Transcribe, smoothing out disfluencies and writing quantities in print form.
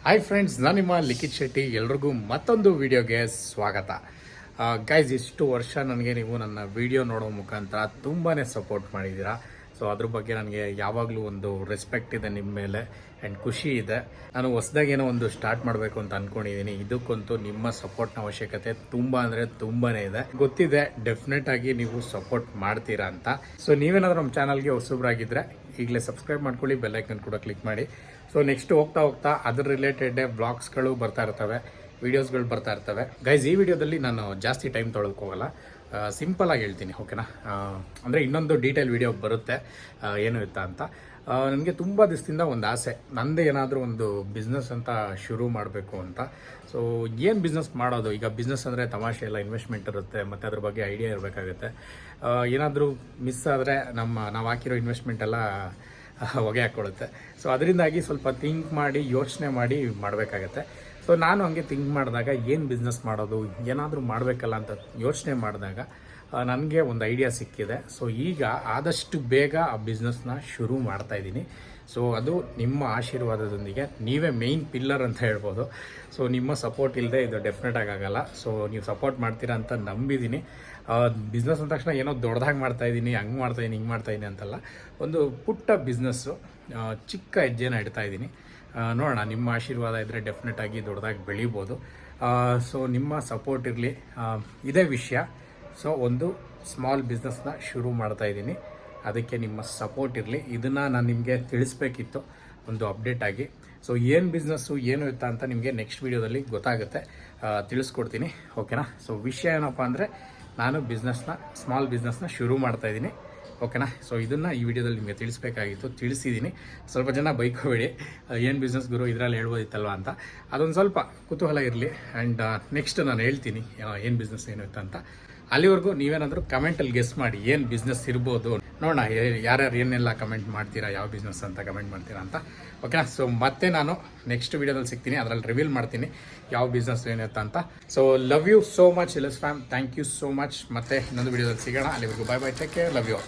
Hi friends, ನಾನು ನಿಮ್ಮ ಲಿಖಿತ್ ಶೆಟ್ಟಿ. ಎಲ್ರಿಗೂ ಮತ್ತೊಂದು ವಿಡಿಯೋಗೆ ಸ್ವಾಗತ. ಗೈಸ್, ಇಷ್ಟು ವರ್ಷ ನನಗೆ ನೀವು ನನ್ನ ವಿಡಿಯೋ ನೋಡೋ ಮುಖಾಂತರ ತುಂಬಾ ಸಪೋರ್ಟ್ ಮಾಡಿದ್ದೀರಾ. ಸೊ ಅದ್ರ ಬಗ್ಗೆ ನನಗೆ ಯಾವಾಗಲೂ ಒಂದು ರೆಸ್ಪೆಕ್ಟ್ ಇದೆ ನಿಮ್ಮ ಮೇಲೆ ಆ್ಯಂಡ್ ಖುಷಿ ಇದೆ. ನಾನು ಹೊಸದಾಗಿ ಏನೋ ಒಂದು ಸ್ಟಾರ್ಟ್ ಮಾಡಬೇಕು ಅಂತ ಅಂದ್ಕೊಂಡಿದ್ದೀನಿ. ಇದಕ್ಕಂತೂ ನಿಮ್ಮ ಸಪೋರ್ಟ್ನ ಅವಶ್ಯಕತೆ ತುಂಬ ಅಂದರೆ ತುಂಬಾ ಇದೆ. ಗೊತ್ತಿದೆ ಡೆಫಿನೆಟ್ ಆಗಿ ನೀವು ಸಪೋರ್ಟ್ ಮಾಡ್ತೀರಾ ಅಂತ. ಸೊ ನೀವೇನಾದರೂ ನಮ್ಮ ಚಾನಲ್ಗೆ ಹೊಸಬ್ರಾಗಿದ್ದರೆ ಈಗಲೇ ಸಬ್ಸ್ಕ್ರೈಬ್ ಮಾಡ್ಕೊಳ್ಳಿ, ಬೆಲ್ಲೈಕನ್ ಕೂಡ ಕ್ಲಿಕ್ ಮಾಡಿ. ಸೊ ನೆಕ್ಸ್ಟ್ ಹೋಗ್ತಾ ಅದ್ರ ರಿಲೇಟೆಡ್ ವ್ಲಾಗ್ಸ್ಗಳು ಬರ್ತಾ ಇರ್ತವೆ, ವೀಡಿಯೋಸ್ಗಳು ಬರ್ತಾ ಇರ್ತವೆ. ಗೈಸ್, ಈ ವಿಡಿಯೋದಲ್ಲಿ ನಾನು ಜಾಸ್ತಿ ಟೈಮ್ ತೊಗೊಳಕ್ಕೆ ಸಿಂಪಲ್ ಆಗಿ ಹೇಳ್ತೀನಿ, ಓಕೆನಾ? ಅಂದರೆ ಇನ್ನೊಂದು ಡೀಟೇಲ್ ವಿಡಿಯೋ ಬರುತ್ತೆ ಏನು ಇತ್ತಾ ಅಂತ. ನನಗೆ ತುಂಬ ದಿವಸದಿಂದ ಒಂದು ಆಸೆ, ನಂದೇ ಏನಾದರೂ ಒಂದು ಬಿಸ್ನೆಸ್ ಅಂತ ಶುರು ಮಾಡಬೇಕು ಅಂತ. ಸೊ ಏನು ಬಿಸ್ನೆಸ್ ಮಾಡೋದು? ಈಗ ಬಿಸ್ನೆಸ್ ಅಂದರೆ ತಮಾಷೆ ಎಲ್ಲ, ಇನ್ವೆಸ್ಟ್ಮೆಂಟ್ ಇರುತ್ತೆ ಮತ್ತು ಅದ್ರ ಬಗ್ಗೆ ಐಡಿಯಾ ಇರಬೇಕಾಗುತ್ತೆ. ಏನಾದರೂ ಮಿಸ್ ಆದರೆ ನಾವು ಹಾಕಿರೋ ಇನ್ವೆಸ್ಟ್ಮೆಂಟ್ ಎಲ್ಲ ಹೊಗೆ ಹಾಕ್ಕೊಳ್ಳುತ್ತೆ. ಸೊ ಅದರಿಂದಾಗಿ ಸ್ವಲ್ಪ ಥಿಂಕ್ ಮಾಡಿ ಯೋಚನೆ ಮಾಡಿ ಮಾಡಬೇಕಾಗತ್ತೆ. ಸೊ ನಾನು ಹಂಗೆ ಥಿಂಕ್ ಮಾಡಿದಾಗ ಏನು ಬಿಸ್ನೆಸ್ ಮಾಡೋದು, ಏನಾದರೂ ಮಾಡಬೇಕಲ್ಲ ಅಂತ ಯೋಚನೆ ಮಾಡಿದಾಗ ನನಗೆ ಒಂದು ಐಡಿಯಾ ಸಿಕ್ಕಿದೆ. ಸೊ ಈಗ ಆದಷ್ಟು ಬೇಗ ಆ ಬಿಸ್ನೆಸ್ನ ಶುರು ಮಾಡ್ತಾಯಿದ್ದೀನಿ. ಸೊ ಅದು ನಿಮ್ಮ ಆಶೀರ್ವಾದದೊಂದಿಗೆ, ನೀವೇ ಮೇಯ್ನ್ ಪಿಲ್ಲರ್ ಅಂತ ಹೇಳ್ಬೋದು. ಸೊ ನಿಮ್ಮ ಸಪೋರ್ಟ್ ಇಲ್ಲದೆ ಇದು ಡೆಫಿನೆಟಾಗಿ ಆಗಲ್ಲ. ಸೊ ನೀವು ಸಪೋರ್ಟ್ ಮಾಡ್ತೀರಾ ಅಂತ ನಂಬಿದ್ದೀನಿ. ಬಿಸ್ನೆಸ್ ಅಂದ ತಕ್ಷಣ ಏನೋ ದೊಡ್ಡದಾಗಿ ಮಾಡ್ತಾಯಿದ್ದೀನಿ, ಹಂಗೆ ಮಾಡ್ತಾಯಿದ್ದೀನಿ, ಹಿಂಗೆ ಮಾಡ್ತಾಯಿದ್ದೀನಿ ಅಂತಲ್ಲ. ಒಂದು ಪುಟ್ಟ ಬಿಸ್ನೆಸ್ಸು, ಚಿಕ್ಕ ಹೆಜ್ಜೆನ ಇಡ್ತಾಯಿದ್ದೀನಿ. ನೋಡೋಣ, ನಿಮ್ಮ ಆಶೀರ್ವಾದ ಇದ್ದರೆ ಡೆಫಿನೆಟಾಗಿ ದೊಡ್ಡದಾಗಿ ಬೆಳಿಬೋದು. ಸೊ ನಿಮ್ಮ ಸಪೋರ್ಟ್ ಇರಲಿ, ಇದೇ ವಿಷಯ. ಸೊ ಒಂದು ಸ್ಮಾಲ್ ಬಿಸ್ನೆಸ್ನ ಶುರು ಮಾಡ್ತಾಯಿದ್ದೀನಿ, ಅದಕ್ಕೆ ನಿಮ್ಮ ಸಪೋರ್ಟ್ ಇರಲಿ. ಇದನ್ನು ನಾನು ನಿಮಗೆ ತಿಳಿಸ್ಬೇಕಿತ್ತು ಒಂದು ಅಪ್ಡೇಟ್ ಆಗಿ. ಸೊ ಏನು ಬಿಸ್ನೆಸ್ಸು ಏನು ಇತ್ತ ಅಂತ ನಿಮಗೆ ನೆಕ್ಸ್ಟ್ ವೀಡಿಯೋದಲ್ಲಿ ಗೊತ್ತಾಗುತ್ತೆ, ತಿಳಿಸ್ಕೊಡ್ತೀನಿ, ಓಕೆನಾ? ಸೊ ವಿಷಯ ಏನಪ್ಪ ಅಂದರೆ, ನಾನು ಸ್ಮಾಲ್ ಬಿಸ್ನೆಸ್ನ ಶುರು ಮಾಡ್ತಾಯಿದ್ದೀನಿ, ಓಕೆನಾ? ಸೊ ಇದನ್ನು ಈ ವಿಡಿಯೋದಲ್ಲಿ ನಿಮಗೆ ತಿಳಿಸ್ಬೇಕಾಗಿತ್ತು, ತಿಳಿಸಿದ್ದೀನಿ. ಸ್ವಲ್ಪ ಜನ ಬೈಕೋಬೇಡಿ, ಏನು ಬಿಸ್ನೆಸ್ ಗುರು ಇದರಲ್ಲಿ ಹೇಳ್ಬೋದಿತ್ತಲ್ವ ಅಂತ. ಅದೊಂದು ಸ್ವಲ್ಪ ಕುತೂಹಲ ಇರಲಿ. ಆ್ಯಂಡ್ ನೆಕ್ಸ್ಟ್ ನಾನು ಹೇಳ್ತೀನಿ ಏನು ಬಿಸ್ನೆಸ್ ಏನು ಇತ್ತು ಅಂತ. ಅಲ್ಲಿವರೆಗೂ ನೀವೇನಾದರೂ ಕಮೆಂಟಲ್ಲಿ ಗೆಸ್ ಮಾಡಿ ಏನು ಬಿಸ್ನೆಸ್ ಇರ್ಬೋದು. ನೋಡೋಣ ಯಾರ್ಯಾರು ಏನೆಲ್ಲ ಕಮೆಂಟ್ ಮಾಡ್ತೀರಾ, ಯಾವ ಬಿಸ್ನೆಸ್ ಅಂತ ಕಮೆಂಟ್ ಮಾಡ್ತೀರಾ ಅಂತ, ಓಕೆನಾ? ಸೊ ಮತ್ತೆ ನಾನು ನೆಕ್ಸ್ಟ್ ವೀಡಿಯೋದಲ್ಲಿ ಸಿಗ್ತೀನಿ, ಅದರಲ್ಲಿ ರಿವೀಲ್ ಮಾಡ್ತೀನಿ ಯಾವ ಬಿಸ್ನೆಸ್ ಏನಿರುತ್ತೆ ಅಂತ. So love you so much LS fam, thank you so much. ಮತ್ತೆ ಇನ್ನೊಂದು ವೀಡಿಯೋದಲ್ಲಿ ಸಿಗೋಣ. ಅಲ್ಲಿವರೆಗೂ bye bye, take care, love you.